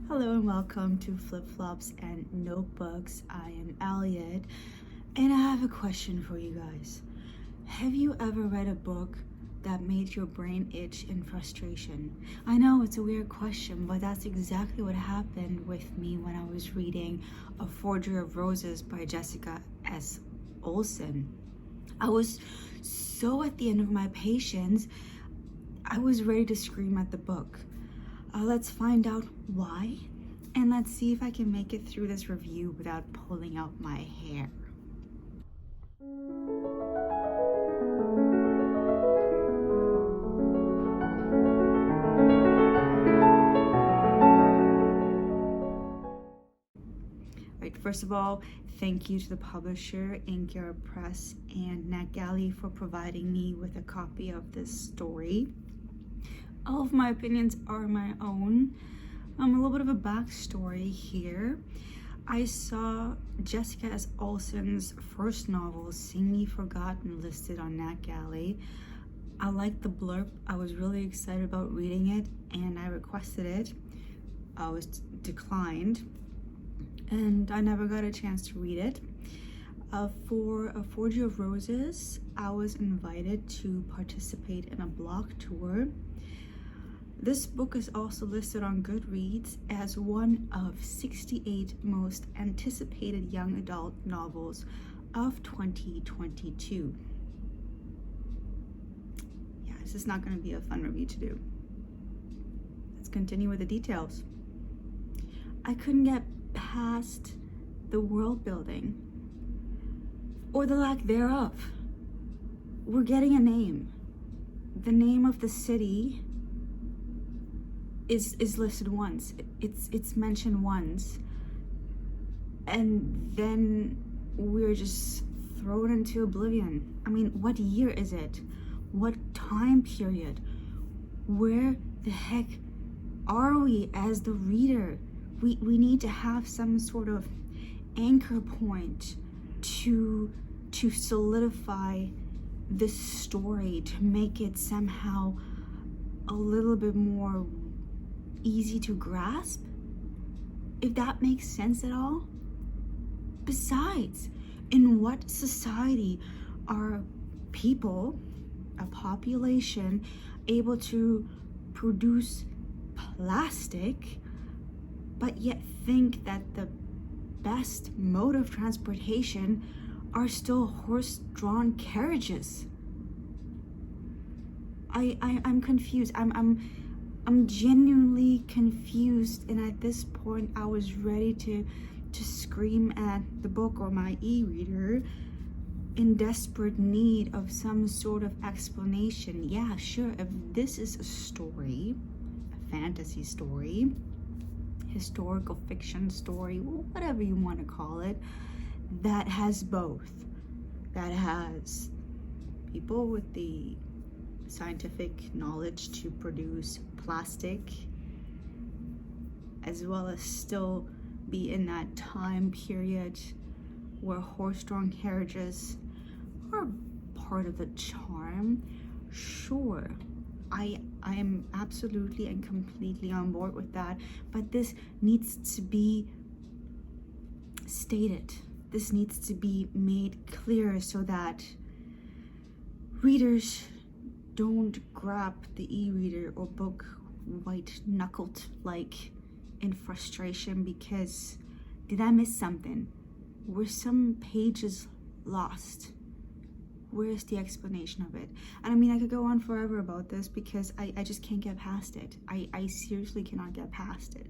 Hello and welcome to Flip-Flops and Notebooks. I am Elliot and I have a question for you guys. Have you ever read a book that made your brain itch in frustration? I know it's a weird question, but that's exactly what happened with me when I was reading A Forgery of Roses by Jessica S. Olson. I was so at the end of my patience, I was ready to scream at the book. Let's find out why, and let's see if I can make it through this review without pulling out my hair. Right, first of all, thank you to the publisher, Inkyard Press and NetGalley for providing me with a copy of this story. All of my opinions are my own. A little bit of a backstory here. I saw Jessica S. Olsen's first novel, Sing Me Forgotten, listed on NetGalley. I liked the blurb. I was really excited about reading it and I requested it. I was declined and I never got a chance to read it. For A Forgery of Roses, I was invited to participate in a blog tour. This book is also listed on Goodreads as one of 68 most anticipated young adult novels of 2022. Yeah, this is not going to be a fun review to do. Let's continue with the details. I couldn't get past the world building, or the lack thereof. We're getting a name. The name of the city is listed once. It's mentioned once, and then we're just thrown into oblivion. I mean, what year is it? What time period? Where the heck are we as the reader? We need to have some sort of anchor point to solidify this story, to make it somehow a little bit more easy to grasp, if that makes sense at all. Besides, in what society are people, a population, able to produce plastic but yet think that the best mode of transportation are still horse-drawn carriages? I'm confused. I'm genuinely confused, and at this point I was ready to scream at the book or my e-reader in desperate need of some sort of explanation. Yeah, sure, if this is a story, a fantasy story, historical fiction story, whatever you want to call it, that has both, that has people with the scientific knowledge to produce plastic, as well as still be in that time period where horse-drawn carriages are part of the charm, sure, I am absolutely and completely on board with that, but this needs to be stated. This needs to be made clear so that readers don't grab the e-reader or book white-knuckled like in frustration because, did I miss something? Were some pages lost? Where's the explanation of it? And I mean, I could go on forever about this because I just can't get past it. I seriously cannot get past it.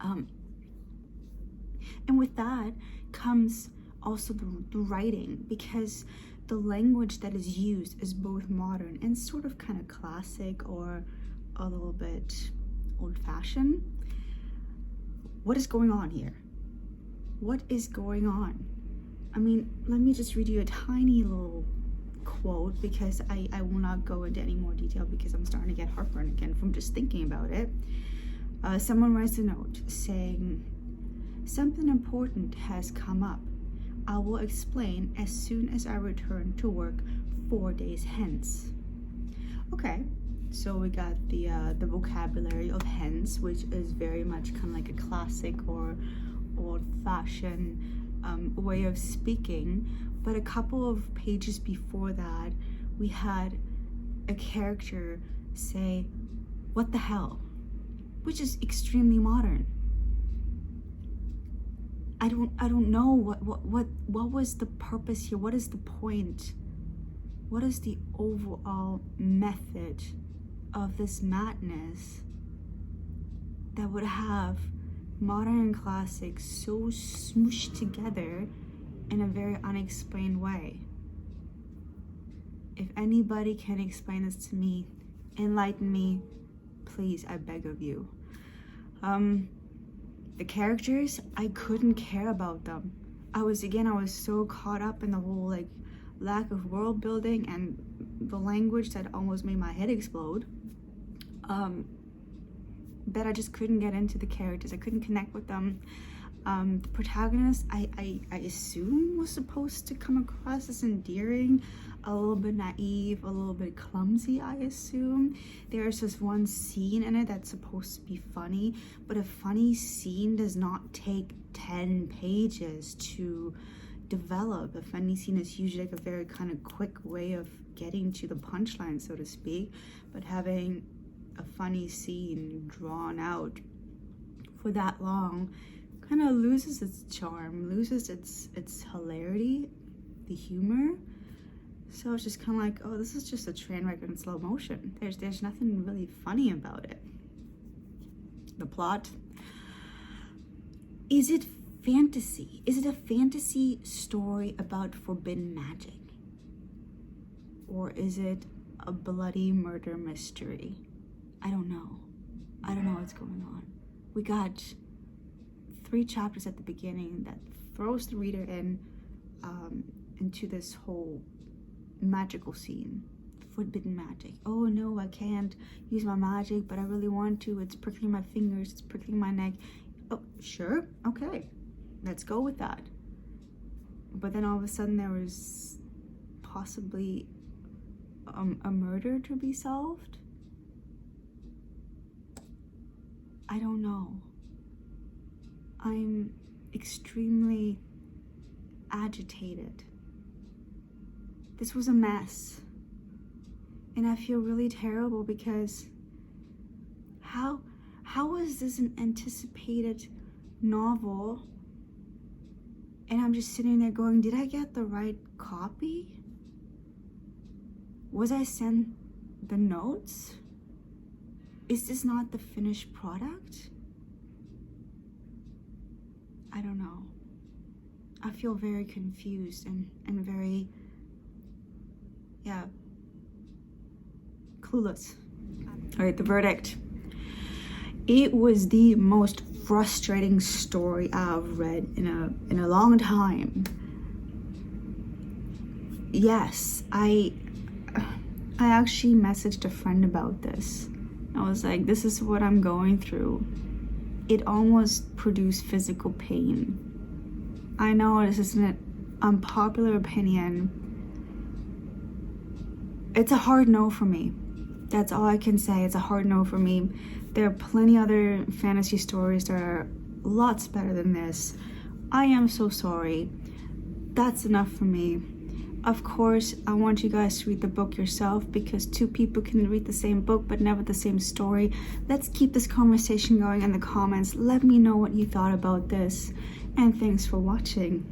And with that comes also the writing, because the language that is used is both modern and sort of kind of classic or a little bit old-fashioned. What is going on here? What is going on? I mean, let me just read you a tiny little quote, because I will not go into any more detail because I'm starting to get heartburn again from just thinking about it. Someone writes a note saying, "Something important has come up. I will explain as soon as I return to work 4 days hence." Okay, So we got the vocabulary of hence, which is very much kind of like a classic or old-fashioned way of speaking. But a couple of pages before that, we had a character say, "What the hell?" which is extremely modern. I don't know what was the purpose here. What is the point? What is the overall method of this madness that would have modern and classic so smooshed together in a very unexplained way? If anybody can explain this to me, enlighten me, please, I beg of you. The characters, I couldn't care about them. I was so caught up in the whole like lack of world building and the language that almost made my head explode. That I just couldn't get into the characters. I couldn't connect with them. The protagonist, I assume, was supposed to come across as endearing, a little bit naive, a little bit clumsy, I assume. There's this one scene in it that's supposed to be funny, but a funny scene does not take 10 pages to develop. A funny scene is usually like a very kind of quick way of getting to the punchline, so to speak, but having a funny scene drawn out for that long kind of loses its charm, loses its hilarity, the humor. So it's just kind of like, oh, this is just a train wreck in slow motion. There's nothing really funny about it. The plot. Is it fantasy? Is it a fantasy story about forbidden magic? Or is it a bloody murder mystery? I don't know. I don't know what's going on. We got 3 chapters at the beginning that throws the reader into this whole magical scene. Forbidden magic. Oh no, I can't use my magic, but I really want to. It's prickling my fingers, it's prickling my neck. Oh, sure, okay, let's go with that. But then all of a sudden there was possibly a murder to be solved. I don't know. I'm extremely agitated. This was a mess. And I feel really terrible because how was this an anticipated novel? And I'm just sitting there going, did I get the right copy? Was I sent the notes? Is this not the finished product? I don't know. I feel very confused and very, clueless. All right, the verdict. It was the most frustrating story I've read in a long time. Yes, I actually messaged a friend about this. I was like, this is what I'm going through. It almost produced physical pain. I know this isn't an unpopular opinion. It's a hard no for me. That's all I can say. It's a hard no for me. There are plenty other fantasy stories that are lots better than this. I am so sorry. That's enough for me. Of course, I want you guys to read the book yourself because 2 people can read the same book but never the same story. Let's keep this conversation going in the comments. Let me know what you thought about this. And thanks for watching.